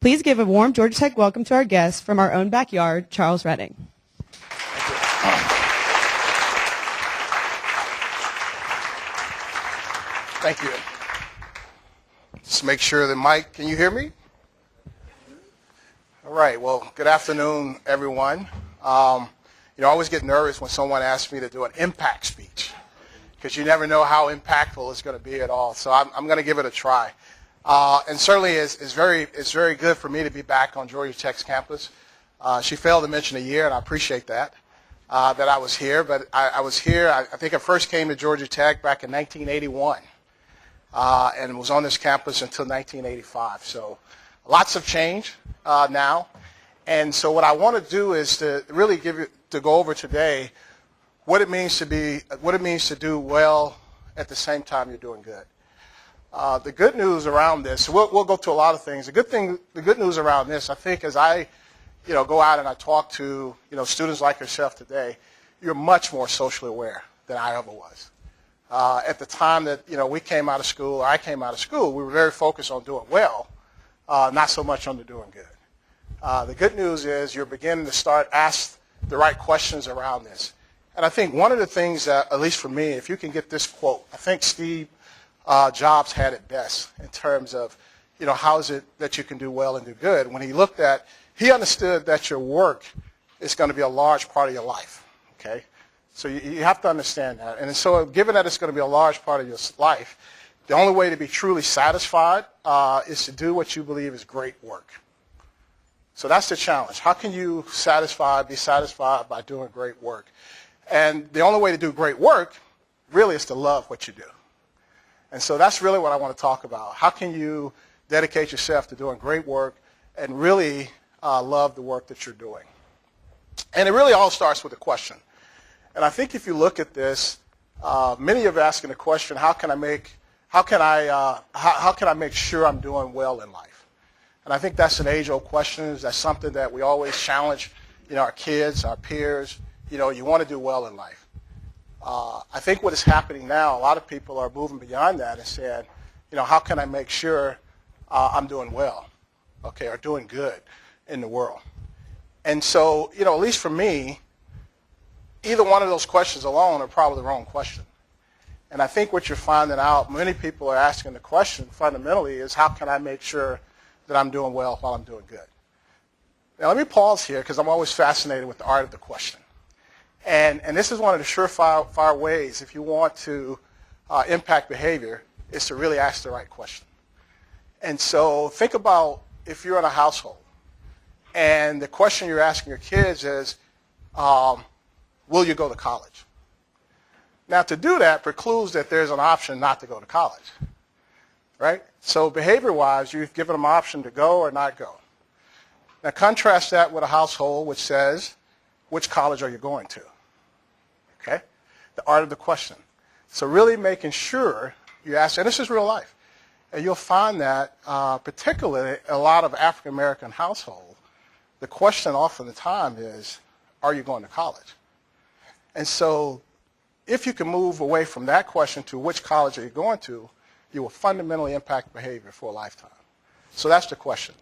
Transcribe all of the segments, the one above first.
Please give a warm Georgia Tech welcome to our guest from our own backyard, Charles Redding. Thank you. Just make sure the mic, can you hear me? All right, well, good afternoon, everyone. I always get nervous when someone asks me to do an impact speech because you never know how impactful it's going to be at all. So I'm going to give it a try. And certainly it's very good for me to be back on Georgia Tech's campus. She failed to mention a year, and I appreciate that I was here. But I was here, I think I first came to Georgia Tech back in 1981 and was on this campus until 1985. So lots of change now. And so what I want to do is to really to go over today what it means to do well at the same time you're doing good. The good news around this, we'll go to a lot of things. The good news around this, I think, as I, go out and I talk to, students like yourself today, you're much more socially aware than I ever was. At the time that, we came out of school, or I came out of school, we were very focused on doing well, not so much on the doing good. The good news is you're beginning to start ask the right questions around this. And I think one of the things that, at least for me, if you can get this quote, I think Steve Jobs had it best in terms of, how is it that you can do well and do good. When he understood that your work is going to be a large part of your life, okay? So you have to understand that. And so given that it's going to be a large part of your life, the only way to be truly satisfied is to do what you believe is great work. So that's the challenge. How can you be satisfied by doing great work? And the only way to do great work really is to love what you do. And so that's really what I want to talk about. How can you dedicate yourself to doing great work and really love the work that you're doing? And it really all starts with a question. And I think if you look at this, many of you are asking the question, how can I make sure I'm doing well in life? And I think that's an age-old question. That's something that we always challenge, our kids, our peers. You want to do well in life. I think what is happening now, a lot of people are moving beyond that and saying, how can I make sure I'm doing well, okay, or doing good in the world? And so, at least for me, either one of those questions alone are probably the wrong question. And I think what you're finding out, many people are asking the question fundamentally is, how can I make sure that I'm doing well while I'm doing good? Now, let me pause here because I'm always fascinated with the art of the question. And this is one of the surefire ways, if you want to impact behavior, is to really ask the right question. And so think about if you're in a household and the question you're asking your kids is, will you go to college? Now, to do that precludes that there's an option not to go to college, right? So behavior-wise, you've given them an option to go or not go. Now, contrast that with a household which says, which college are you going to? Okay? The art of the question. So really making sure you ask, and this is real life, and you'll find that particularly a lot of African-American households, the question often the time is, are you going to college? And so if you can move away from that question to which college are you going to, you will fundamentally impact behavior for a lifetime. So that's the question.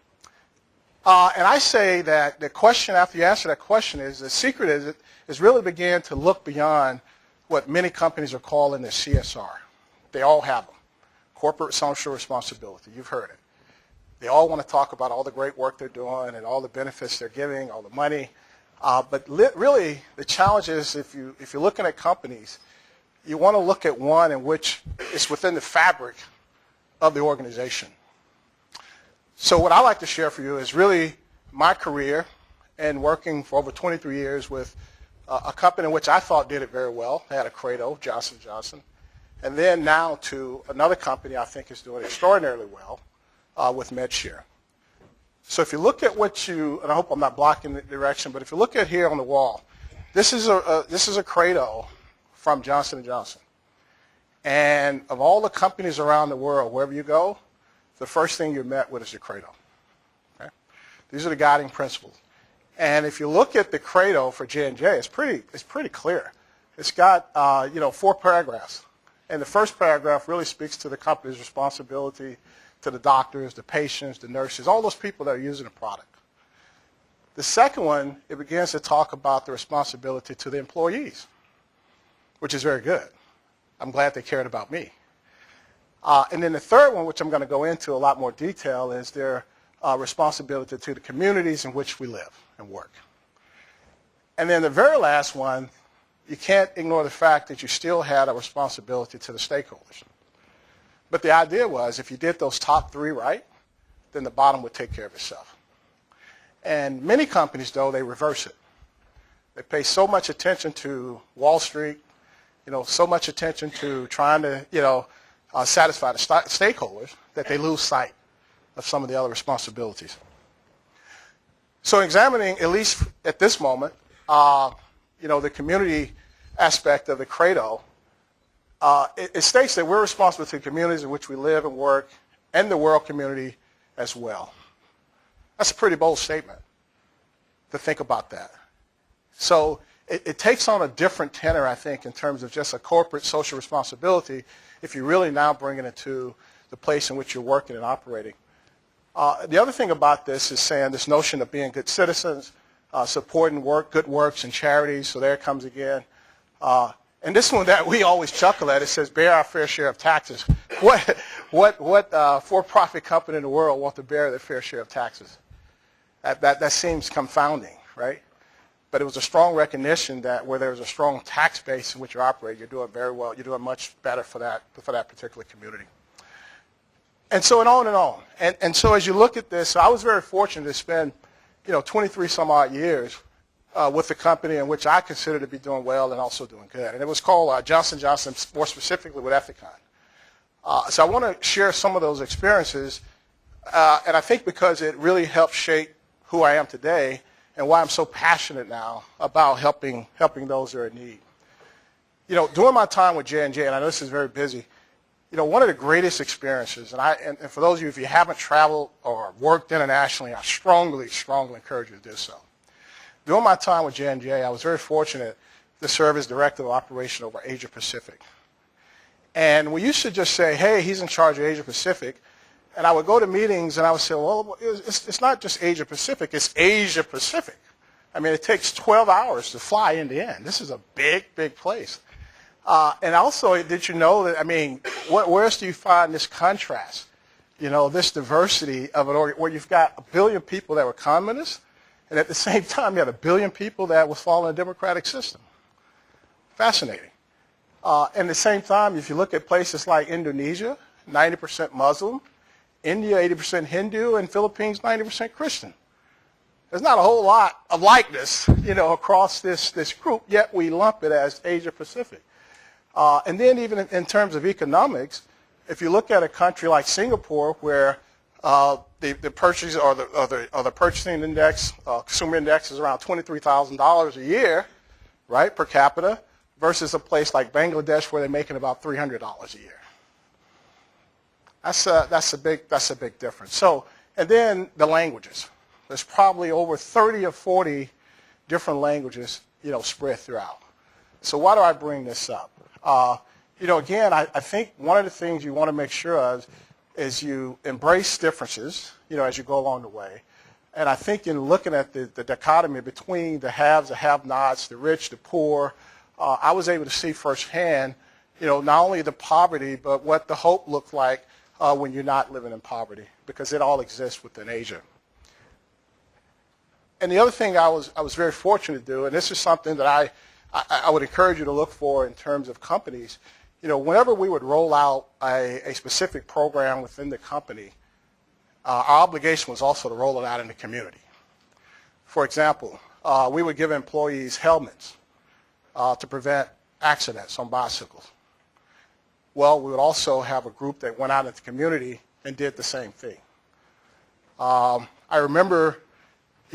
And I say that the question, after you answer that question, is the secret is really begin to look beyond what many companies are calling the CSR. They all have them. Corporate social responsibility. You've heard it. They all want to talk about all the great work they're doing and all the benefits they're giving, all the money. But really, the challenge is if you're looking at companies, you want to look at one in which it's within the fabric of the organization. So what I like to share for you is really my career and working for over 23 years with a company in which I thought did it very well. They had a credo, Johnson & Johnson. And then now to another company I think is doing extraordinarily well with MedShare. So if you look at and I hope I'm not blocking the direction, but if you look at here on the wall, this is a credo from Johnson & Johnson. And of all the companies around the world, wherever you go, the first thing you're met with is your credo. Okay? These are the guiding principles. And if you look at the credo for J&J, it's pretty clear. It's got 4 paragraphs. And the first paragraph really speaks to the company's responsibility to to the doctors, the patients, the nurses, all those people that are using the product. The second one, it begins to talk about the responsibility to the employees, which is very good. I'm glad they cared about me. And then the third one, which I'm going to go into a lot more detail, is their responsibility to the communities in which we live and work. And then the very last one, you can't ignore the fact that you still had a responsibility to the stakeholders. But the idea was if you did those top three right, then the bottom would take care of itself. And many companies, though, they reverse it. They pay so much attention to Wall Street, so much attention to trying to, satisfy the stakeholders that they lose sight of some of the other responsibilities. So examining, at least at this moment, the community aspect of the credo, it states that we're responsible to the communities in which we live and work and the world community as well. That's a pretty bold statement to think about that. So it takes on a different tenor, I think, in terms of just a corporate social responsibility if you really now bring it to the place in which you're working and operating. The other thing about this is saying this notion of being good citizens, supporting good works and charities, so there it comes again. And this one that we always chuckle at, it says, bear our fair share of taxes. What for-profit company in the world wants to bear their fair share of taxes? That seems confounding, right? But it was a strong recognition that where there's a strong tax base in which you operate, you're doing very well. You're doing much better for that particular community. And so and on and on. And so as you look at this, I was very fortunate to spend 23 some odd years with the company in which I consider to be doing well and also doing good. And it was called Johnson & Johnson, more specifically with Ethicon. So I want to share some of those experiences, and I think because it really helped shape who I am today and why I'm so passionate now about helping those that are in need. During my time with J&J, and I know this is very busy, one of the greatest experiences, and for those of you, if you haven't traveled or worked internationally, I strongly, strongly encourage you to do so. During my time with J&J, I was very fortunate to serve as Director of Operation over Asia Pacific. And we used to just say, hey, he's in charge of Asia Pacific. And I would go to meetings and I would say, well, it's not just Asia Pacific, it's Asia Pacific. I mean, it takes 12 hours to fly in the end. This is a big, big place. And also, did you know that, I mean, where else do you find this contrast? This diversity of where you've got 1 billion people that were communists, and at the same time, you had 1 billion people that was following a democratic system. Fascinating. And at the same time, if you look at places like Indonesia, 90% Muslim, India, 80% Hindu, and Philippines, 90% Christian. There's not a whole lot of likeness, across this group, yet we lump it as Asia Pacific. And then even in terms of economics, if you look at a country like Singapore, where the purchase or the purchasing index, consumer index is around $23,000 a year, right, per capita, versus a place like Bangladesh where they're making about $300 a year. That's a big difference. So, and then the languages. There's probably over 30 or 40 different languages, spread throughout. So why do I bring this up? Again, I think one of the things you want to make sure of is you embrace differences, as you go along the way. And I think in looking at the dichotomy between the haves, the have-nots, the rich, the poor, I was able to see firsthand, not only the poverty, but what the hope looked like when you're not living in poverty, because it all exists within Asia. And the other thing I was very fortunate to do, and this is something that I would encourage you to look for in terms of companies, whenever we would roll out a specific program within the company, our obligation was also to roll it out in the community. For example, we would give employees helmets to prevent accidents on bicycles. Well, we would also have a group that went out into the community and did the same thing. I remember,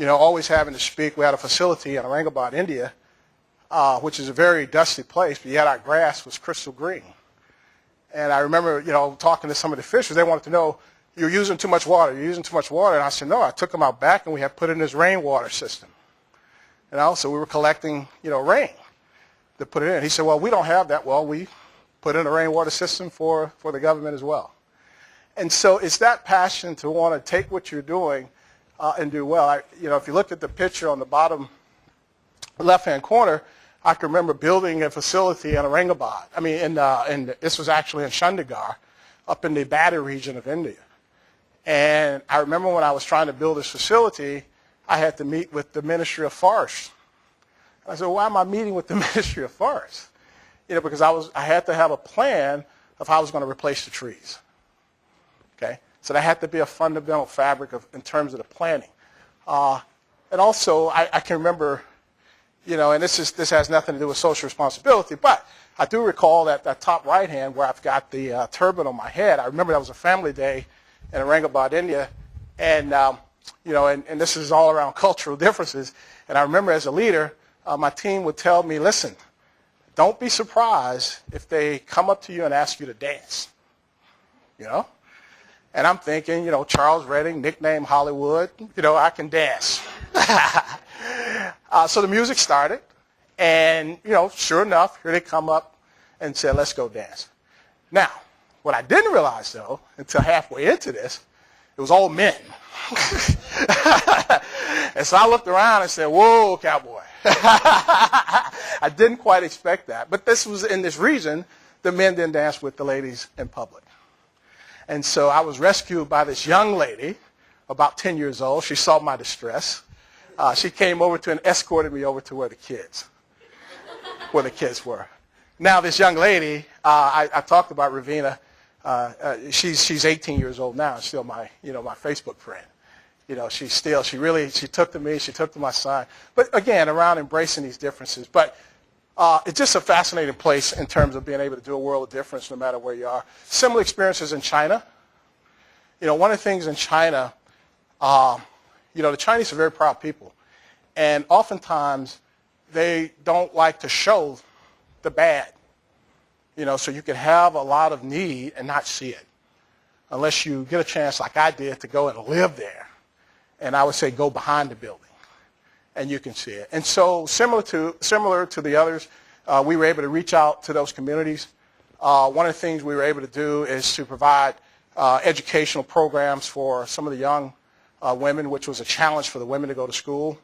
always having to speak. We had a facility in Aurangabad, India, which is a very dusty place, but yet our grass was crystal green. And I remember, talking to some of the officials. They wanted to know, you're using too much water. You're using too much water. And I said, no, I took them out back and we had put in this rainwater system. So we were collecting, rain to put it in. He said, well, we don't have that. Well, we put in a rainwater system for the government as well. And so it's that passion to want to take what you're doing and do well. If you look at the picture on the bottom left-hand corner, I can remember building a facility in Aurangabad. This was actually in Chandigarh, up in the Bada region of India. And I remember when I was trying to build this facility, I had to meet with the Ministry of Forests. I said, why am I meeting with the Ministry of Forests? Because I had to have a plan of how I was going to replace the trees. Okay, so that had to be a fundamental fabric in terms of the planning. And also, I can remember, and this has nothing to do with social responsibility, but I do recall that top right hand where I've got the turban on my head. I remember that was a family day in Aurangabad, India, and this is all around cultural differences. And I remember as a leader, my team would tell me, listen, don't be surprised if they come up to you and ask you to dance. And I'm thinking, Charles Redding, nickname Hollywood, I can dance. So the music started, and, sure enough, here they come up and said, let's go dance. Now, what I didn't realize, though, until halfway into this, it was all men. And so I looked around and said, whoa, cowboy. I didn't quite expect that. But this was in this region, the men didn't dance with the ladies in public. And so I was rescued by this young lady, about 10 years old. She saw my distress. She came over and escorted me over to where the kids were. Now, this young lady, I talked about Ravina. She's 18 years old now, still my Facebook friend. She took to me, she took to my son. But again, around embracing these differences. But it's just a fascinating place in terms of being able to do a world of difference no matter where you are. Similar experiences in China. One of the things in China, the Chinese are very proud people. And oftentimes, they don't like to show the bad. So you can have a lot of need and not see it. Unless you get a chance, like I did, to go and live there. And I would say go behind the building. And you can see it. And so similar to the others, we were able to reach out to those communities. One of the things we were able to do is to provide educational programs for some of the young women, which was a challenge for the women to go to school.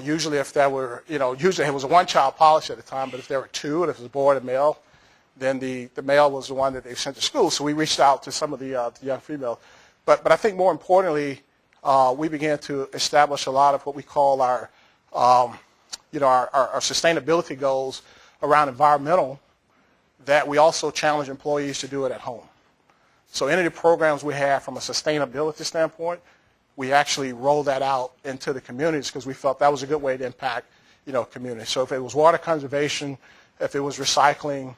Usually if there were, usually it was a one-child policy at the time, but if there were two, and if it was a boy and a male, then the male was the one that they sent to school. So we reached out to some of the young females. But I think more importantly, we began to establish a lot of what we call our sustainability goals around environmental, that we also challenge employees to do it at home. So any of the programs we have from a sustainability standpoint, we actually rolled that out into the communities because we felt that was a good way to impact, communities. So if it was water conservation, if it was recycling,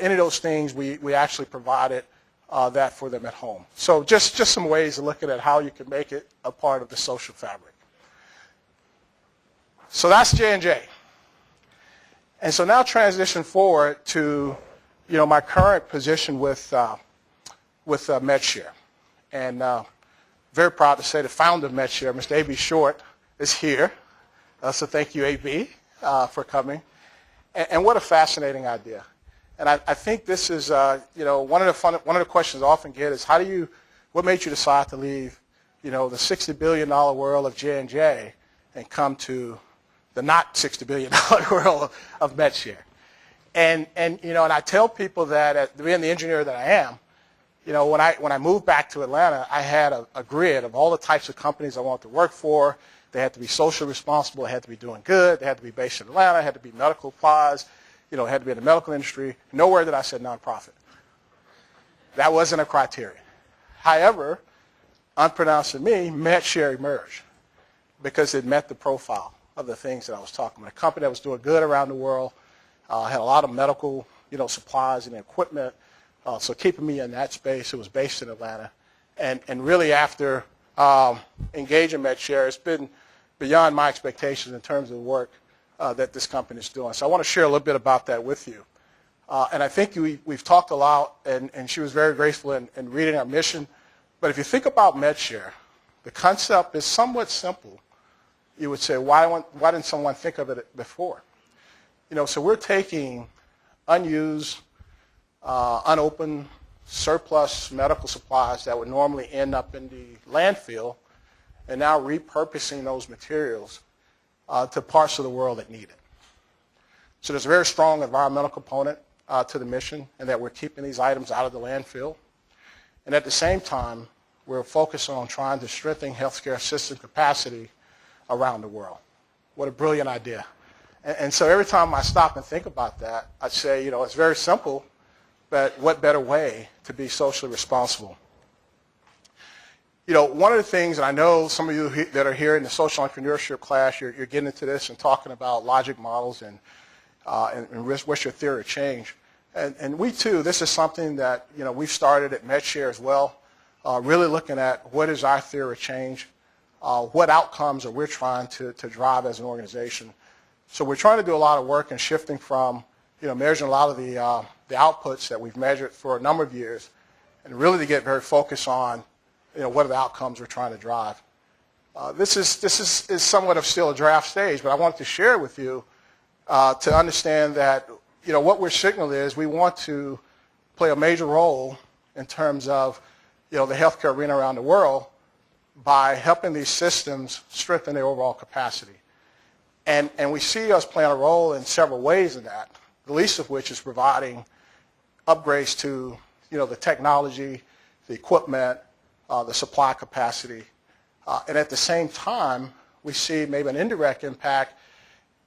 any of those things, we actually provided that for them at home. So just some ways of looking at how you can make it a part of the social fabric. So that's J&J. And so now transition forward to, my current position with MedShare. And very proud to say the founder of MedShare, Mr. A.B. Short, is here. So thank you, A.B., for coming. And what a fascinating idea. And I think this is, one of the questions I often get is what made you decide to leave, the $60 billion world of J&J and come to the not $60 billion world of MedShare? And I tell people that being the engineer that I am, when I moved back to Atlanta, I had a grid of all the types of companies I wanted to work for. They had to be socially responsible. They had to be doing good. They had to be based in Atlanta. They had to be medical supplies. It had to be in the medical industry. Nowhere did I say nonprofit. That wasn't a criteria. However, unpronounced to me, MedShare emerged because it met the profile of the things that I was talking about. A company that was doing good around the world, had a lot of medical, supplies and equipment. So keeping me in that space, it was based in Atlanta. And really after engaging MedShare, it's been beyond my expectations in terms of the work that this company is doing. So I want to share a little bit about that with you. And I think we've talked a lot, and she was very graceful in reading our mission. But if you think about MedShare, the concept is somewhat simple. You would say, why didn't someone think of it before? So we're taking unused, unopened surplus medical supplies that would normally end up in the landfill and now repurposing those materials to parts of the world that need it. So there's a very strong environmental component to the mission, and that we're keeping these items out of the landfill. And at the same time, we're focused on trying to strengthen healthcare system capacity around the world. What a brilliant idea. And so every time I stop and think about that, I say, it's very simple, but what better way to be socially responsible? One of the things, and I know some of you that are here in the social entrepreneurship class, you're getting into this and talking about logic models and what's your theory of change. And we too, this is something that we've started at MedShare as well, really looking at what is our theory of change, what outcomes are we trying to drive as an organization. So we're trying to do a lot of work in shifting from measuring a lot of the outputs that we've measured for a number of years, and really to get very focused on what are the outcomes we're trying to drive. This is somewhat of still a draft stage, but I wanted to share with you to understand that what we're signaling is we want to play a major role in terms of the healthcare arena around the world by helping these systems strengthen their overall capacity. And we see us playing a role in several ways in that, the least of which is providing upgrades to the technology, the equipment, the supply capacity. And at the same time, we see maybe an indirect impact,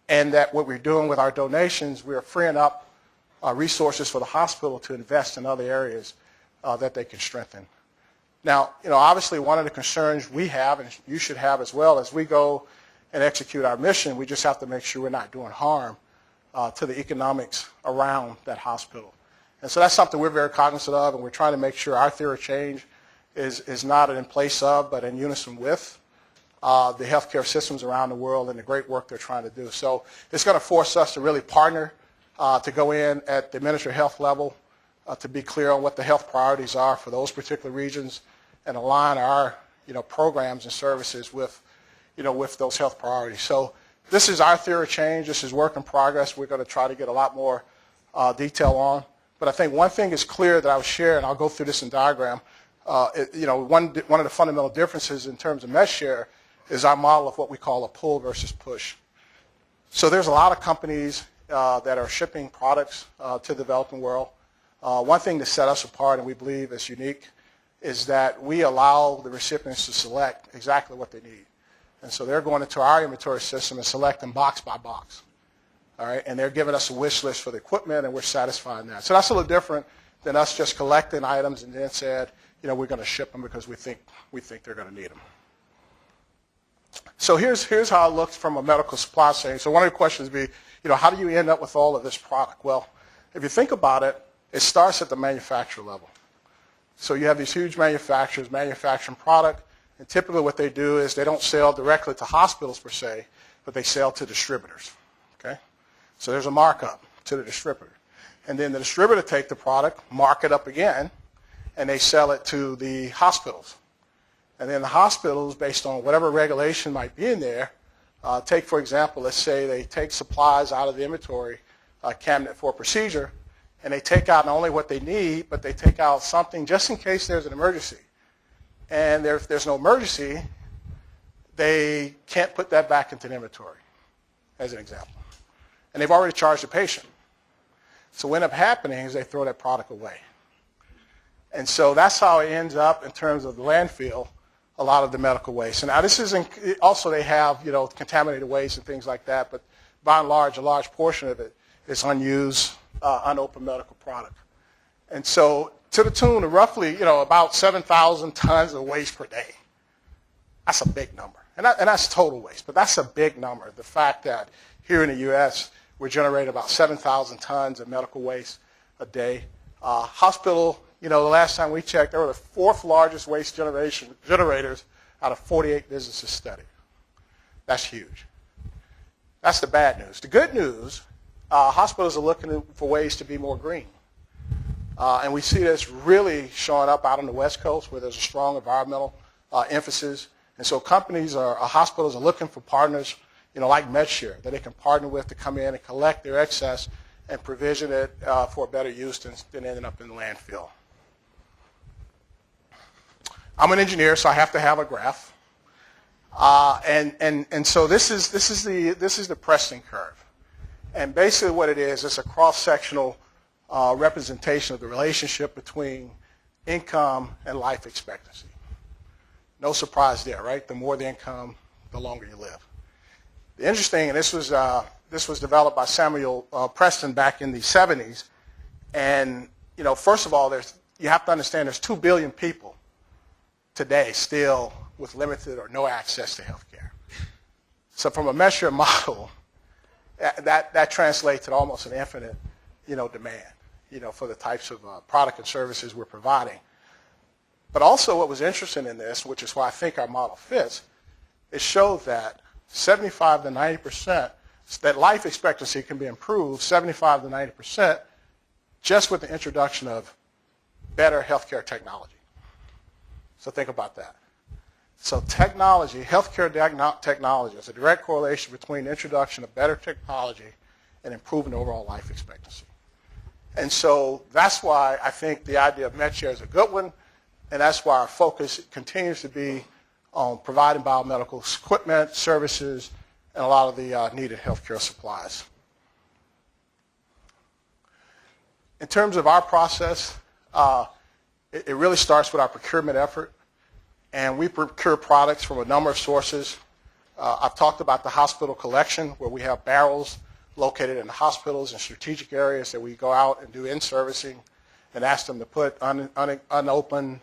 and that what we're doing with our donations, we are freeing up resources for the hospital to invest in other areas that they can strengthen. Now, obviously one of the concerns we have, and you should have as well, as we go and execute our mission, we just have to make sure we're not doing harm to the economics around that hospital. And so that's something we're very cognizant of, and we're trying to make sure our theory of change is not in place of, but in unison with the healthcare systems around the world and the great work they're trying to do. So it's going to force us to really partner to go in at the Ministry of Health level to be clear on what the health priorities are for those particular regions and align our programs and services with those health priorities. So this is our theory of change. This is work in progress. We're going to try to get a lot more detail on. But I think one thing is clear that I will share, and I'll go through this in diagram. One of the fundamental differences in terms of MedShare is our model of what we call a pull versus push. So there's a lot of companies that are shipping products to the developing world. One thing that set us apart and we believe is unique is that we allow the recipients to select exactly what they need. And so they're going into our inventory system and selecting box by box. All right, and they're giving us a wish list for the equipment, and we're satisfying that. So that's a little different than us just collecting items and then said, we're going to ship them because we think they're going to need them. So here's how it looks from a medical supply chain. So one of the questions would be, how do you end up with all of this product? Well, if you think about it, it starts at the manufacturer level. So you have these huge manufacturers manufacturing product, and typically what they do is they don't sell directly to hospitals per se, but they sell to distributors. Okay? So there's a markup to the distributor. And then the distributor take the product, mark it up again, and they sell it to the hospitals. And then the hospitals, based on whatever regulation might be in there, take, for example, let's say they take supplies out of the inventory cabinet for a procedure, and they take out not only what they need, but they take out something just in case there's an emergency. And if there's no emergency, they can't put that back into the inventory, as an example. And they've already charged the patient. So what ends up happening is they throw that product away. And so that's how it ends up in terms of the landfill, a lot of the medical waste. And now this isn't, also they have, contaminated waste and things like that, but by and large, a large portion of it is unused, unopened medical product. And so to the tune of roughly, about 7,000 tons of waste per day. That's a big number. And that's total waste, but that's a big number. The fact that here in the U.S., we're generating about 7,000 tons of medical waste a day. Hospital, the last time we checked, they were the fourth largest waste generators out of 48 businesses studied. That's huge. That's the bad news. The good news, hospitals are looking for ways to be more green. And we see this really showing up out on the West Coast where there's a strong environmental emphasis. And so hospitals are looking for partners, like MedShare, that they can partner with to come in and collect their excess and provision it for better use than ending up in the landfill. I'm an engineer, so I have to have a graph. And so this is the Preston curve. And basically what it is, it's a cross-sectional representation of the relationship between income and life expectancy. No surprise there, right? The more the income, the longer you live. The interesting, and this was developed by Samuel Preston back in the 70s. And first of all, you have to understand there's 2 billion people today still with limited or no access to health care. So from a measure model, that translates to almost an infinite demand for the types of product and services we're providing. But also what was interesting in this, which is why I think our model fits, it showed that 75 to 90%, that life expectancy can be improved 75 to 90% just with the introduction of better healthcare technology. So think about that. So technology, healthcare technology, is a direct correlation between the introduction of better technology and improving overall life expectancy. And so that's why I think the idea of MedShare is a good one, and that's why our focus continues to be on providing biomedical equipment, services, and a lot of the needed healthcare supplies. In terms of our process, it really starts with our procurement effort, and we procure products from a number of sources. I've talked about the hospital collection, where we have barrels located in the hospitals and strategic areas that we go out and do in-servicing and ask them to put unopened,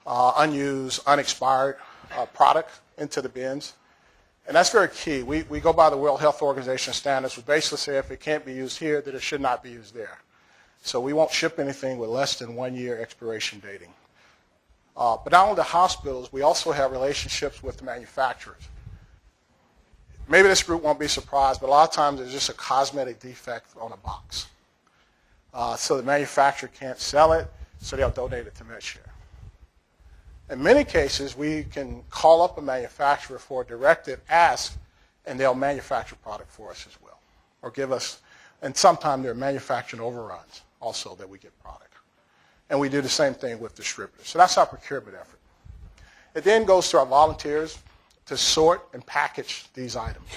unused, unexpired product into the bins. And that's very key. We go by the World Health Organization standards. We basically say if it can't be used here, then it should not be used there. So we won't ship anything with less than 1 year expiration dating. But not only the hospitals, we also have relationships with the manufacturers. Maybe this group won't be surprised, but a lot of times there's just a cosmetic defect on a box. So the manufacturer can't sell it, so they'll donate it to MedShare. In many cases, we can call up a manufacturer for a directed ask, and they'll manufacture product for us as well, or give us, and sometimes there are manufacturing overruns also that we get product. And we do the same thing with distributors. So that's our procurement effort. It then goes to our volunteers to sort and package these items.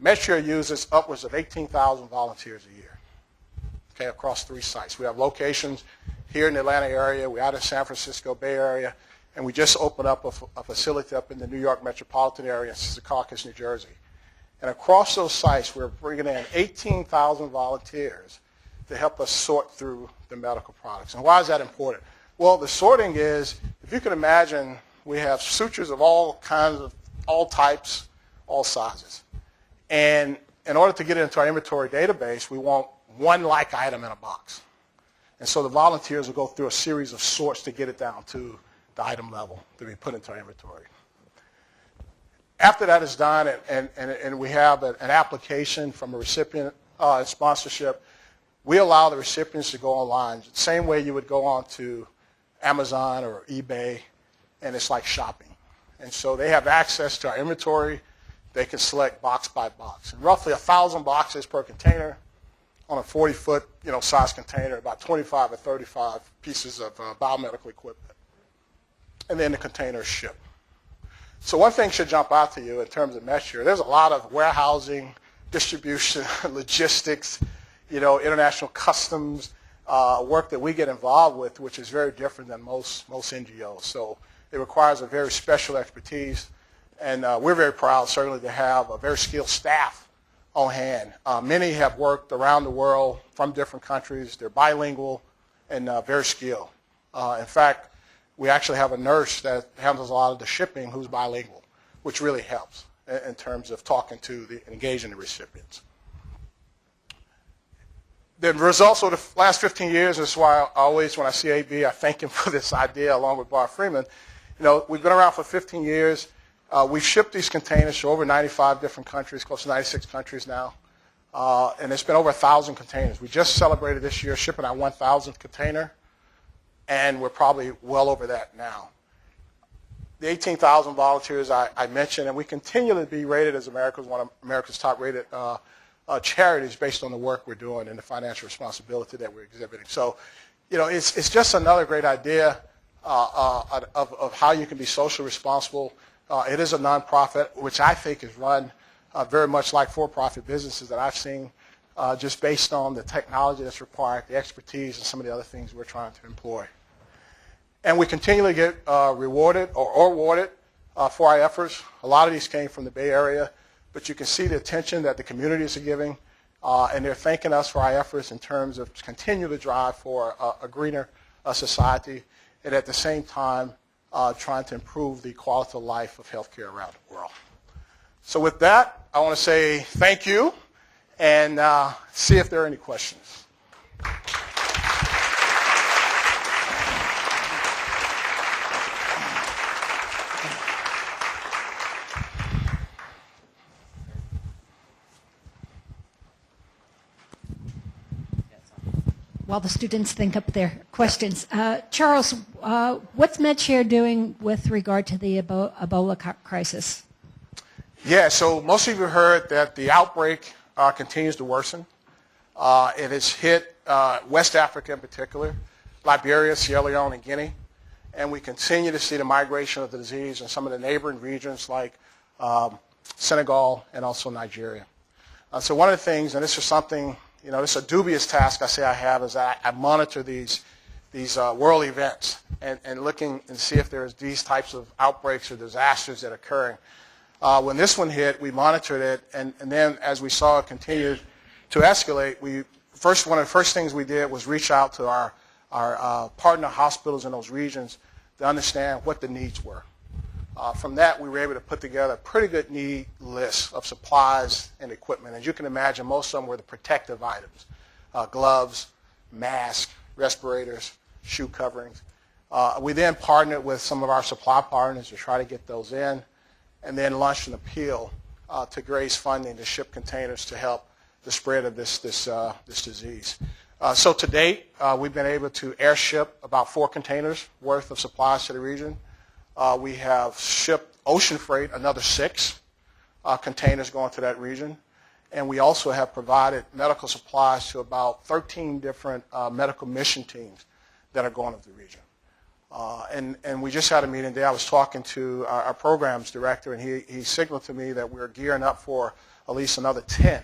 MedShare uses upwards of 18,000 volunteers a year, okay, across 3 sites. We have locations here in the Atlanta area, we're out in San Francisco Bay Area, and we just opened up a facility up in the New York metropolitan area, Secaucus, New Jersey. And across those sites, we're bringing in 18,000 volunteers to help us sort through the medical products. And why is that important? Well, the sorting is, if you can imagine, we have sutures of all kinds of, all types, all sizes. And in order to get it into our inventory database, we want one like item in a box. And so the volunteers will go through a series of sorts to get it down to the item level to be put into our inventory. After that is done, and we have an application from a recipient sponsorship, we allow the recipients to go online, the same way you would go on to Amazon or eBay, and it's like shopping. And so they have access to our inventory. They can select box by box. And roughly 1,000 boxes per container on a 40-foot size container, about 25 or 35 pieces of biomedical equipment. And then the container is shipped. So one thing should jump out to you in terms of MedShare. There's a lot of warehousing, distribution, logistics, international customs work that we get involved with, which is very different than most NGOs. So it requires a very special expertise, and we're very proud, certainly, to have a very skilled staff on hand. Many have worked around the world from different countries. They're bilingual and very skilled. In fact, we actually have a nurse that handles a lot of the shipping who's bilingual, which really helps in terms of talking to and engaging the recipients. The results of the last 15 years, this is why I always, when I see AB, I thank him for this idea along with Bar Freeman. We've been around for 15 years. We've shipped these containers to over 95 different countries, close to 96 countries now. And it's been over 1,000 containers. We just celebrated this year shipping our 1,000th container, and we're probably well over that now. The 18,000 volunteers I mentioned, and we continue to be rated as one of America's top rated charities based on the work we're doing and the financial responsibility that we're exhibiting. So, it's just another great idea. of how you can be socially responsible. It is a nonprofit, which I think is run very much like for-profit businesses that I've seen, just based on the technology that's required, the expertise, and some of the other things we're trying to employ. And we continually get rewarded or awarded for our efforts. A lot of these came from the Bay Area, but you can see the attention that the communities are giving, and they're thanking us for our efforts in terms of continue to drive for a greener society, and at the same time trying to improve the quality of life of healthcare around the world. So with that, I want to say thank you and see if there are any questions. While the students think up their questions, Charles, what's MedShare doing with regard to the Ebola crisis? Yeah, so most of you heard that the outbreak continues to worsen. It has hit West Africa in particular, Liberia, Sierra Leone, and Guinea, and we continue to see the migration of the disease in some of the neighboring regions like Senegal and also Nigeria. So one of the things, and this is something, this is a dubious task I have, is I monitor these world events and looking and see if there's these types of outbreaks or disasters that are occurring. When this one hit, we monitored it, and then as we saw it continue to escalate, one of the first things we did was reach out to our partner hospitals in those regions to understand what the needs were. From that, we were able to put together a pretty good need list of supplies and equipment. As you can imagine, most of them were the protective items, gloves, masks, respirators, shoe coverings. We then partnered with some of our supply partners to try to get those in, and then launched an appeal to raise funding to ship containers to help the spread of this disease. So to date, we've been able to airship about 4 containers worth of supplies to the region. We have shipped ocean freight, another 6 containers going to that region. And we also have provided medical supplies to about 13 different medical mission teams that are going to the region. And we just had a meeting today. I was talking to our programs director, and he signaled to me that we're gearing up for at least another 10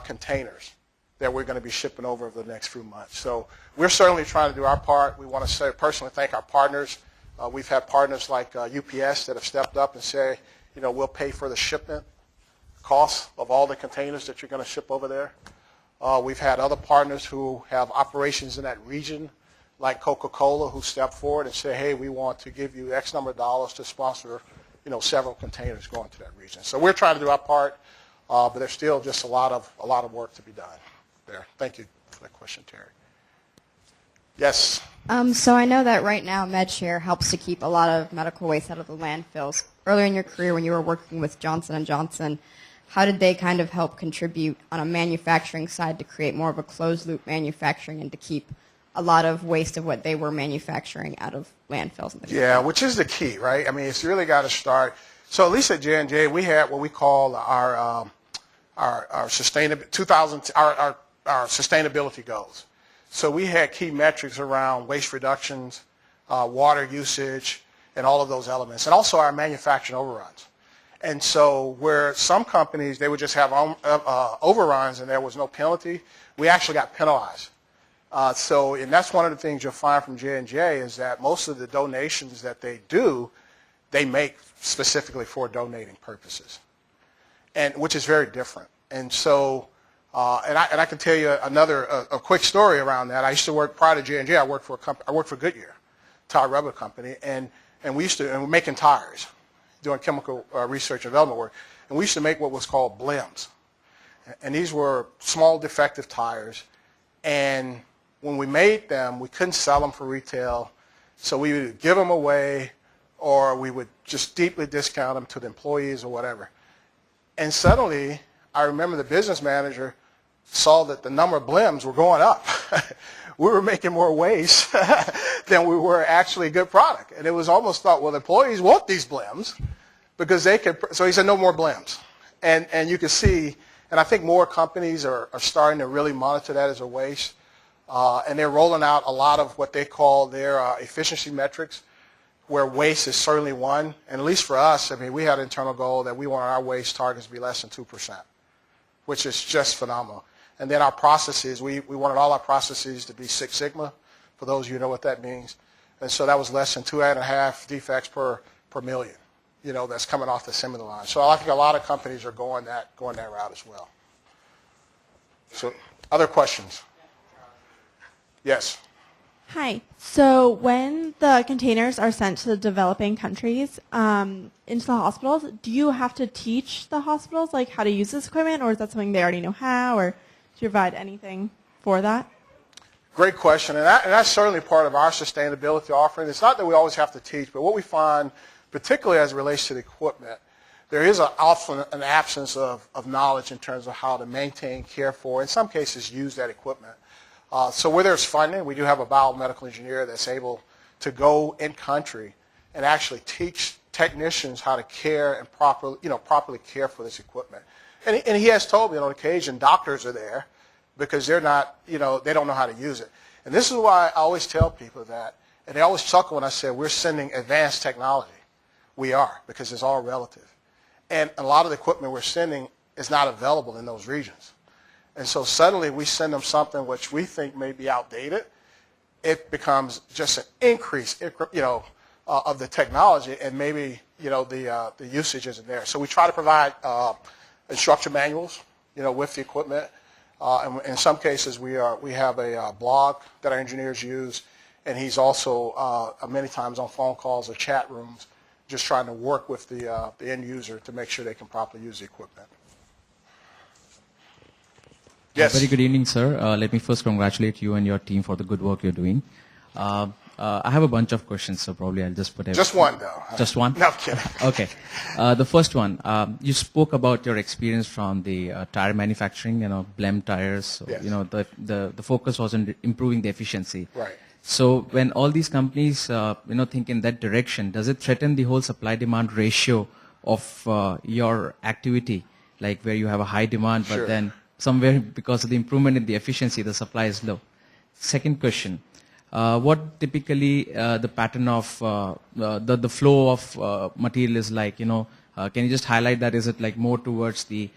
containers that we're going to be shipping over the next few months. So we're certainly trying to do our part. We want to personally thank our partners. We've had partners like UPS that have stepped up and say, we'll pay for the shipment costs of all the containers that you're going to ship over there. We've had other partners who have operations in that region, like Coca-Cola, who stepped forward and said, hey, we want to give you X number of dollars to sponsor, several containers going to that region. So we're trying to do our part, but there's still just a lot of work to be done there. Thank you for that question, Terry. Yes. So I know that right now MedShare helps to keep a lot of medical waste out of the landfills. Earlier in your career when you were working with Johnson & Johnson, how did they kind of help contribute on a manufacturing side to create more of a closed-loop manufacturing and to keep a lot of waste of what they were manufacturing out of landfills? Yeah, which is the key, right? I mean, it's really got to start. So at least at J&J, we had what we call our sustainability goals. So we had key metrics around waste reductions, water usage, and all of those elements, and also our manufacturing overruns. And so where some companies, they would just have overruns and there was no penalty, we actually got penalized. And that's one of the things you'll find from J&J is that most of the donations that they do, they make specifically for donating purposes, and which is very different. And so, and I can tell you a quick story around that. I used to work prior to J&J. I worked for Goodyear, tire rubber company, and we're making tires, doing chemical research and development work, and we used to make what was called blims, and these were small defective tires, and when we made them, we couldn't sell them for retail, so we would give them away, or we would just deeply discount them to the employees or whatever. And suddenly, I remember the business manager saw that the number of blims were going up. We were making more waste than we were actually a good product. And it was almost thought, well, the employees want these blims because they could. So he said, no more blims. And you can see, and I think more companies are starting to really monitor that as a waste. And they're rolling out a lot of what they call their efficiency metrics, where waste is certainly one. And at least for us, I mean, we had an internal goal that we want our waste targets to be less than 2%, which is just phenomenal. And then our processes, we wanted all our processes to be Six Sigma, for those of you who know what that means. And so that was less than 2.5 defects per million, that's coming off the assembly line. So I think a lot of companies are going that route as well. So other questions? Yes. Hi. So when the containers are sent to the developing countries into the hospitals, do you have to teach the hospitals like how to use this equipment, or is that something they already know how, or do you provide anything for that? Great question, and that's certainly part of our sustainability offering. It's not that we always have to teach, but what we find, particularly as it relates to the equipment, there is often an absence of knowledge in terms of how to maintain, care for, in some cases use that equipment. So where there's funding, we do have a biomedical engineer that's able to go in country and actually teach technicians how to care and properly care for this equipment. And he has told me on occasion doctors are there because they're not, they don't know how to use it. And this is why I always tell people that, and they always chuckle when I say we're sending advanced technology. We are, because it's all relative. And a lot of the equipment we're sending is not available in those regions. And so suddenly we send them something which we think may be outdated. It becomes just an increase, of the technology, and maybe, the usage isn't there. So we try to provide instruction manuals, with the equipment. And in some cases, we have a blog that our engineers use, and he's also many times on phone calls or chat rooms, just trying to work with the end user to make sure they can properly use the equipment. Yes. Very good evening, sir. Let me first congratulate you and your team for the good work you're doing. I have a bunch of questions, so probably I'll just put Just one, though. Just one? No, I'm kidding. Okay. The first one, you spoke about your experience from the tire manufacturing, blem tires. So, Yes. The focus was on improving the efficiency. Right. So when all these companies, think in that direction, does it threaten the whole supply-demand ratio of your activity, like where you have a high demand, but Sure. then somewhere because of the improvement in the efficiency, the supply is low? Second question. What typically the pattern of the flow of material is like? Can you just highlight that? Is it like more towards the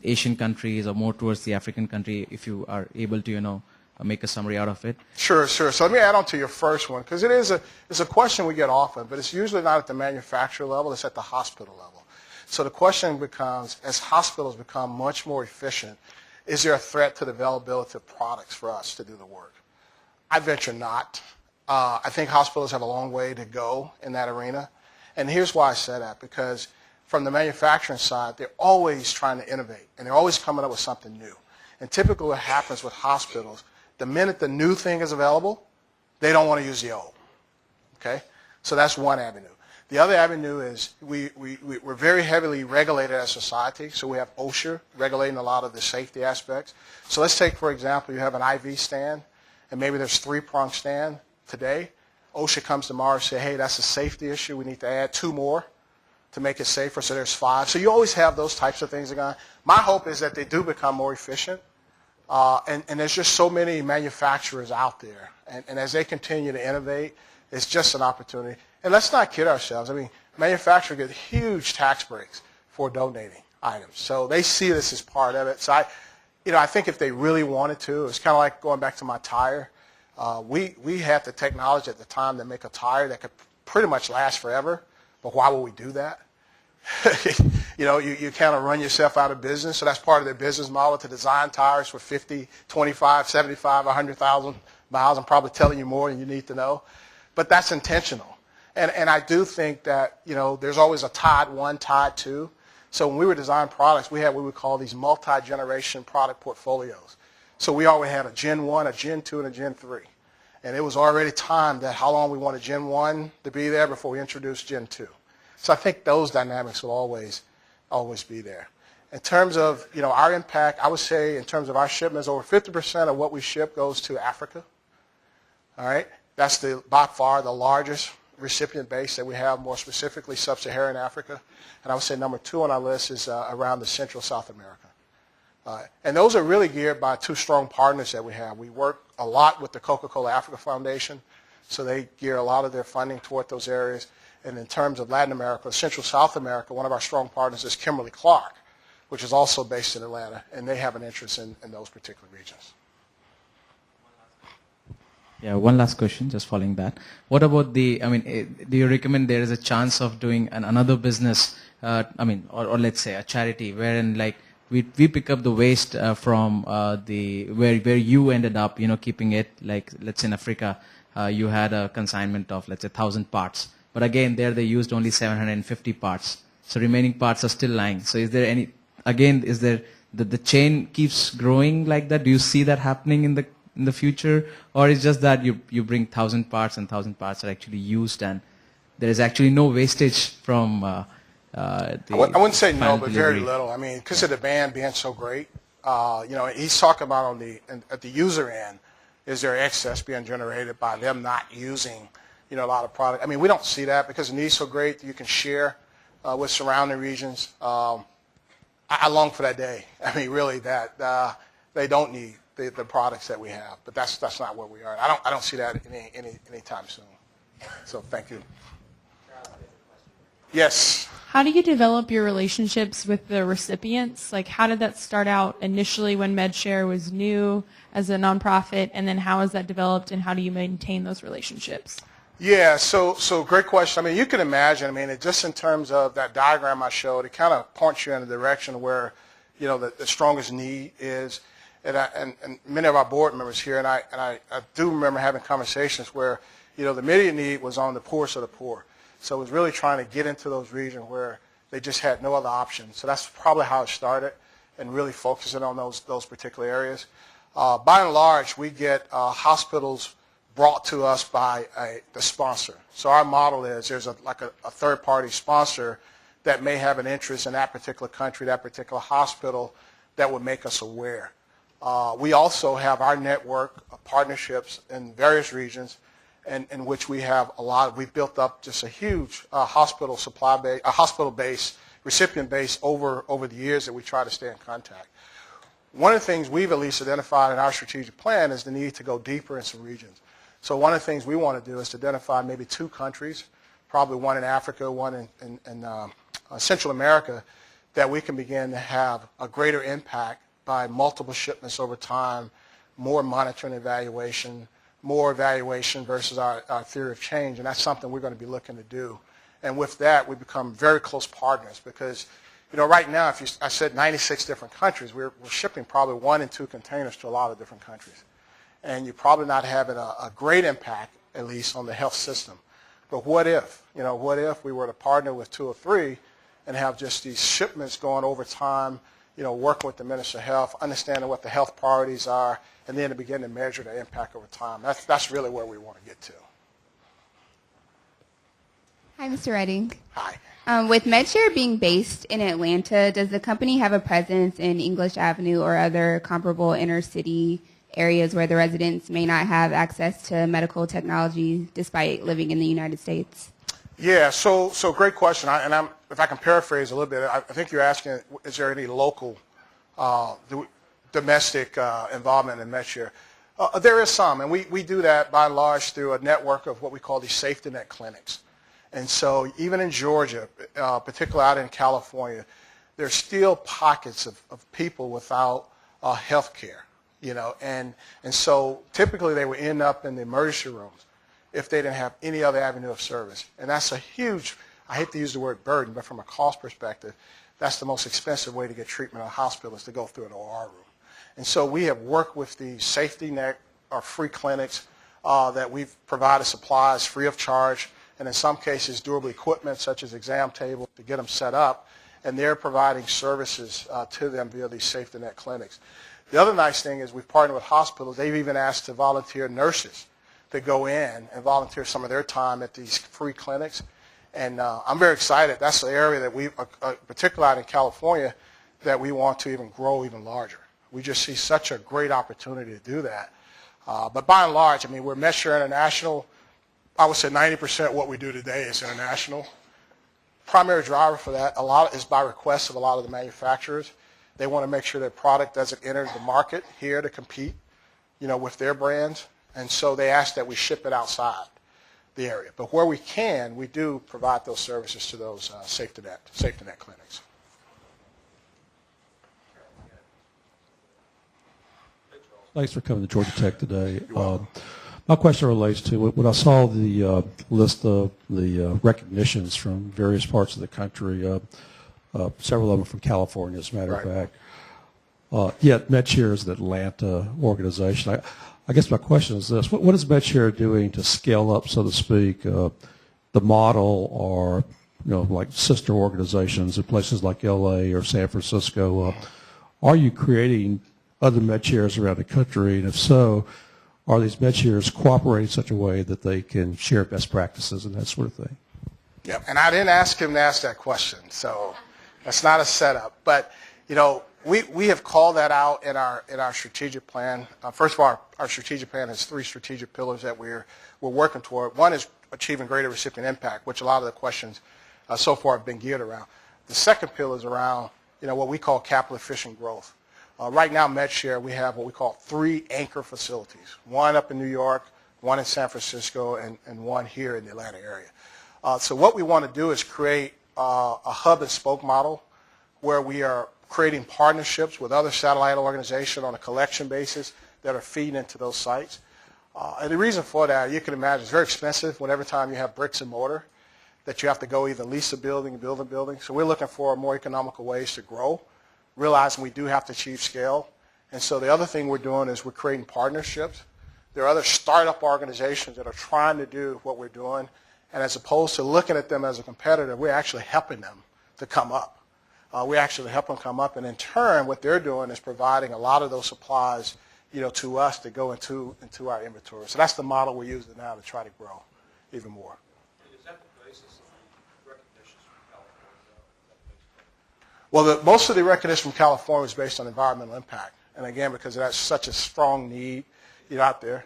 Asian countries or more towards the African country? If you are able to, make a summary out of it. Sure. So let me add on to your first one, because it's a question we get often, but it's usually not at the manufacturer level. It's at the hospital level. So the question becomes, as hospitals become much more efficient, is there a threat to the availability of products for us to do the work? I venture not. I think hospitals have a long way to go in that arena. And here's why I say that, because from the manufacturing side, they're always trying to innovate, and they're always coming up with something new. And typically what happens with hospitals, the minute the new thing is available, they don't want to use the old. Okay? So that's one avenue. The other avenue is we're very heavily regulated as a society, so we have OSHA regulating a lot of the safety aspects. So let's take, for example, you have an IV stand, and maybe there's 3-prong stand today. OSHA comes tomorrow and say, hey, that's a safety issue. We need to add 2 more to make it safer, so there's 5. So you always have those types of things going on. My hope is that they do become more efficient, and there's just so many manufacturers out there. And as they continue to innovate, it's just an opportunity. And let's not kid ourselves. I mean, manufacturers get huge tax breaks for donating items. So they see this as part of it. So I think if they really wanted to, it's kind of like going back to my tire. We had the technology at the time to make a tire that could pretty much last forever. But why would we do that? You kind of run yourself out of business. So that's part of their business model, to design tires for 50, 25, 75, 100,000 miles. I'm probably telling you more than you need to know. But that's intentional. And I do think that, there's always a Tide 1, Tide 2. So when we were designing products, we had what we call these multi-generation product portfolios. So we always had a Gen 1, a Gen 2, and a Gen 3. And it was already timed that how long we wanted Gen 1 to be there before we introduced Gen 2. So I think those dynamics will always be there. In terms of, our impact, I would say in terms of our shipments, over 50% of what we ship goes to Africa. All right? That's by far the largest recipient base that we have, more specifically sub-Saharan Africa. And I would say number 2 on our list is around the Central South America. And those are really geared by two strong partners that we have. We work a lot with the Coca-Cola Africa Foundation, so they gear a lot of their funding toward those areas. And in terms of Latin America, Central South America, one of our strong partners is Kimberly-Clark, which is also based in Atlanta, and they have an interest in those particular regions. Yeah, one last question, just following that. What about do you recommend there is a chance of doing another business, or let's say a charity, wherein like we pick up the waste from where you ended up, keeping it, like let's say in Africa, you had a consignment of, let's say, 1,000 parts. But again, there they used only 750 parts. So remaining parts are still lying. So is there the chain keeps growing like that? Do you see that happening in the future? Or is just that you bring 1,000 parts and 1,000 parts are actually used and there is actually no wastage from I wouldn't say no, but delivery? very little. I mean, because of the band being so great, he's talking about at the user end, is there excess being generated by them not using, a lot of product. I mean, we don't see that because the need's so great that you can share with surrounding regions. I long for that day. I mean, really, that they don't need the products that we have, but that's not where we are. I don't see that anytime soon. So thank you. Yes. How do you develop your relationships with the recipients? Like, how did that start out initially when MedShare was new as a nonprofit, and then how has that developed, and how do you maintain those relationships? Yeah, so great question. I mean, you can imagine, just in terms of that diagram I showed, it kind of points you in the direction where, the strongest need is. And many of our board members here, and I do remember having conversations where, the immediate need was on the poorest of the poor. So it was really trying to get into those regions where they just had no other option. So that's probably how it started, and really focusing on those particular areas. By and large, we get hospitals brought to us by the sponsor. So our model is there's a third-party sponsor that may have an interest in that particular country, that particular hospital, that would make us aware. We also have our network of partnerships in various regions, in which we have we've built up just a huge hospital supply base, a hospital base, recipient base over the years that we try to stay in contact. One of the things we've at least identified in our strategic plan is the need to go deeper in some regions. So one of the things we want to do is to identify maybe 2 countries, probably one in Africa, one in Central America, that we can begin to have a greater impact by multiple shipments over time, more monitoring and evaluation, more evaluation versus our theory of change, and that's something we're going to be looking to do. And with that, we become very close partners because, right now, I said 96 different countries, we're shipping probably 1 and 2 containers to a lot of different countries. And you're probably not having a great impact, at least, on the health system. But what if? What if we were to partner with 2 or 3 and have just these shipments going over time, working with the Minister of Health, understanding what the health priorities are, and then to begin to measure the impact over time. That's really where we want to get to. Hi, Mr. Redding. Hi. With MedShare being based in Atlanta, does the company have a presence in English Avenue or other comparable inner city areas where the residents may not have access to medical technology despite living in the United States? Yeah, so great question. If I can paraphrase a little bit, I think you're asking, is there any local domestic involvement in MedShare? There is some, and we do that by and large through a network of what we call these safety net clinics. And so even in Georgia, particularly out in California, there's still pockets of people without health care, and so typically they would end up in the emergency rooms if they didn't have any other avenue of service. And that's a huge, I hate to use the word burden, but from a cost perspective, that's the most expensive way to get treatment in a hospital is to go through an OR room. And so we have worked with the safety net or free clinics that we've provided supplies free of charge, and in some cases durable equipment such as exam tables to get them set up, and they're providing services to them via these safety net clinics. The other nice thing is we've partnered with hospitals. They've even asked to volunteer nurses to go in and volunteer some of their time at these free clinics. And I'm very excited. That's the area that we, particularly out in California, that we want to even grow even larger. We just see such a great opportunity to do that. But by and large, we're MedShare International. I would say 90% of what we do today is international. Primary driver for that, a lot is by request of a lot of the manufacturers. They want to make sure their product doesn't enter the market here to compete, with their brands. And so they ask that we ship it outside the area. But where we can, we do provide those services to those safety net clinics. Thanks for coming to Georgia Tech today. My question relates to when I saw the list of the recognitions from various parts of the country, several of them from California, as a matter of fact. Yet MedShare is an Atlanta organization. I guess my question is this: what is MedShare doing to scale up, so to speak, the model, or like sister organizations in places like L.A. or San Francisco? Are you creating other MedShares around the country, and if so, are these MedShares cooperating in such a way that they can share best practices and that sort of thing? Yep, and I didn't ask him to ask that question, so that's not a setup. But we have called that out in our strategic plan. First of all, our strategic plan has 3 strategic pillars that we're working toward. One is achieving greater recipient impact, which a lot of the questions so far have been geared around. The second pillar is around what we call capital efficient growth. Right now, MedShare, we have what we call 3 anchor facilities, one up in New York, one in San Francisco, and one here in the Atlanta area. So what we want to do is create a hub and spoke model where we are creating partnerships with other satellite organizations on a collection basis that are feeding into those sites. And the reason for that, you can imagine, it's very expensive whenever time you have bricks and mortar, that you have to go either lease a building or build a building. So we're looking for more economical ways to grow, realizing we do have to achieve scale. And so the other thing we're doing is we're creating partnerships. There are other startup organizations that are trying to do what we're doing, and as opposed to looking at them as a competitor, we're actually helping them to come up. We actually help them come up, and in turn, what they're doing is providing a lot of those supplies, to us to go into our inventory. So that's the model we're using now to try to grow even more. Is that the basis of recognitions from California? Well, most of the recognition from California is based on environmental impact, and again, because that's such a strong need, out there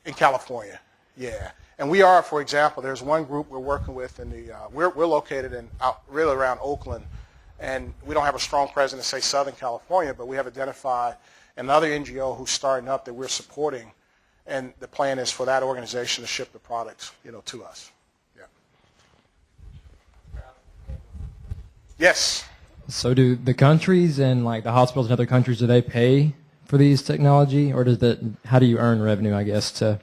in California. Yeah, and we are, for example, there's one group we're working with in the we're located really around Oakland. And we don't have a strong presence in, say, Southern California, but we have identified another NGO who's starting up that we're supporting, and the plan is for that organization to ship the products, to us. Yeah. Yes. So do the countries and like the hospitals in other countries, do they pay for these technology, or how do you earn revenue, I guess, to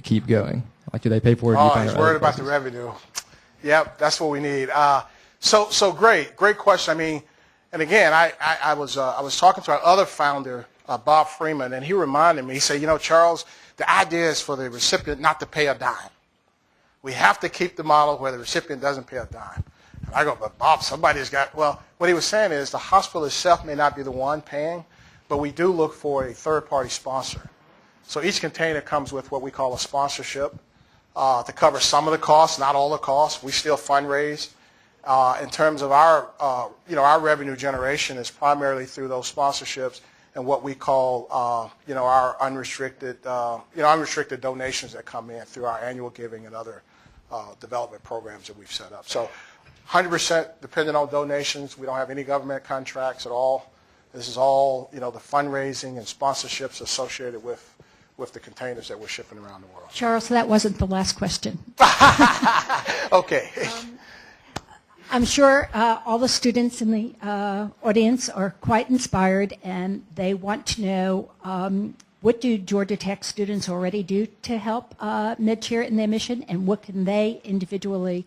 keep going? Like, do they pay for it? Oh, he's worried about the revenue. Yep, that's what we need. So great question. I mean, and again, I was talking to our other founder, Bob Freeman, and he reminded me. He said, Charles, the idea is for the recipient not to pay a dime. We have to keep the model where the recipient doesn't pay a dime. And I go, but Bob, somebody's got. Well, what he was saying is the hospital itself may not be the one paying, but we do look for a third-party sponsor. So each container comes with what we call a sponsorship to cover some of the costs, not all the costs. We still fundraise. In terms of our revenue generation is primarily through those sponsorships and what we call, our unrestricted donations that come in through our annual giving and other development programs that we've set up. So 100% dependent on donations. We don't have any government contracts at all. This is all, the fundraising and sponsorships associated with the containers that we're shipping around the world. Charles, that wasn't the last question. Okay. I'm sure all the students in the audience are quite inspired, and they want to know what do Georgia Tech students already do to help MedShare in their mission, and what can they individually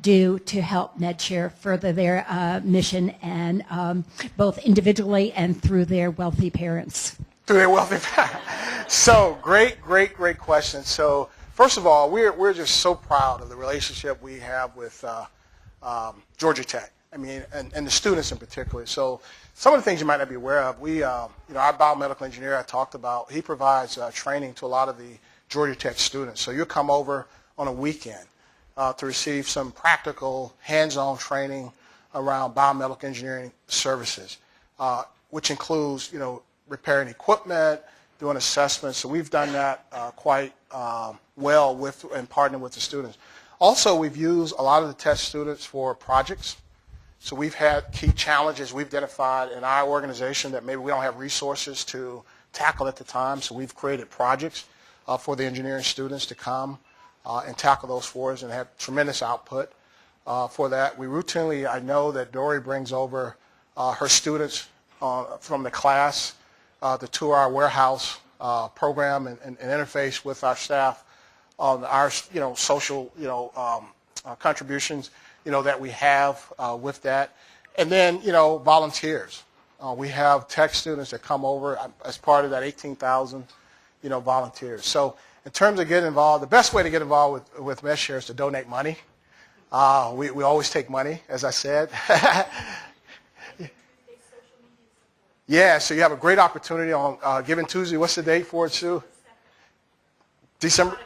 do to help MedShare further their mission, and both individually and through their wealthy parents. Through their wealthy parents. So great question. So first of all, we're just so proud of the relationship we have with Georgia Tech. I mean, and the students in particular. So some of the things you might not be aware of, we, our biomedical engineer I talked about, he provides training to a lot of the Georgia Tech students. So you'll come over on a weekend to receive some practical, hands-on training around biomedical engineering services, which includes, repairing equipment, doing assessments. So we've done that quite well and partnered with the students. Also, we've used a lot of the test students for projects. So we've had key challenges we've identified in our organization that maybe we don't have resources to tackle at the time. So we've created projects for the engineering students to come and tackle those for us and have tremendous output for that. We routinely, I know that Dory brings over her students from the class to tour our warehouse program and interface with our staff on our social contributions that we have with that. And then volunteers. We have tech students that come over as part of that 18,000 volunteers. So in terms of getting involved, the best way to get involved with MedShare is to donate money. We always take money, as I said. Yeah, so you have a great opportunity on Giving Tuesday. What's the date for it, Sue? December.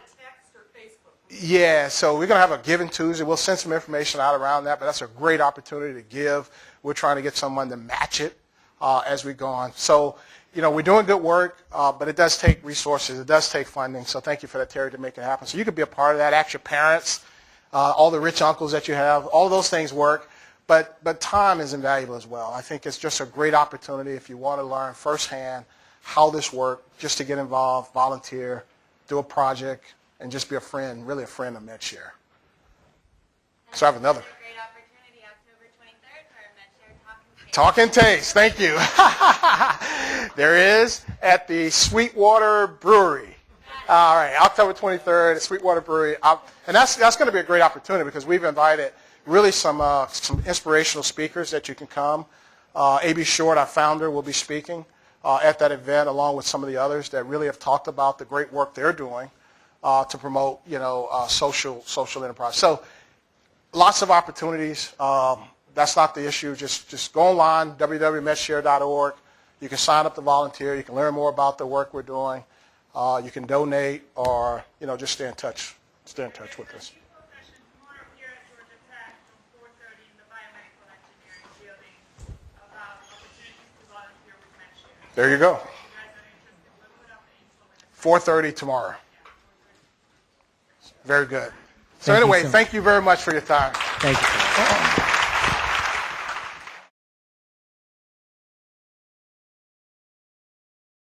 Yeah, so we're going to have a Giving Tuesday. We'll send some information out around that, but that's a great opportunity to give. We're trying to get someone to match it as we go on. So, we're doing good work, but it does take resources. It does take funding. So thank you for that, Terry, to make it happen. So you could be a part of that. Ask your parents, all the rich uncles that you have. All of those things work, but time is invaluable as well. I think it's just a great opportunity if you want to learn firsthand how this works, just to get involved, volunteer, do a project, and just be a friend, really a friend of MedShare. So I have another. Great opportunity, October 23rd for MedShare Talk and Taste. Thank you. There is at the Sweetwater Brewery. All right, October 23rd at Sweetwater Brewery. And that's going to be a great opportunity because we've invited really some inspirational speakers that you can come. A.B. Short, our founder, will be speaking at that event along with some of the others that really have talked about the great work they're doing to promote, social enterprise. So lots of opportunities. That's not the issue. Just go online, www.medshare.org. You can sign up to volunteer. You can learn more about the work we're doing. You can donate or, just stay in touch. Stay in touch with us. There you go. 4:30 tomorrow. Very good. So anyway, thank you very much for your time. Thank you.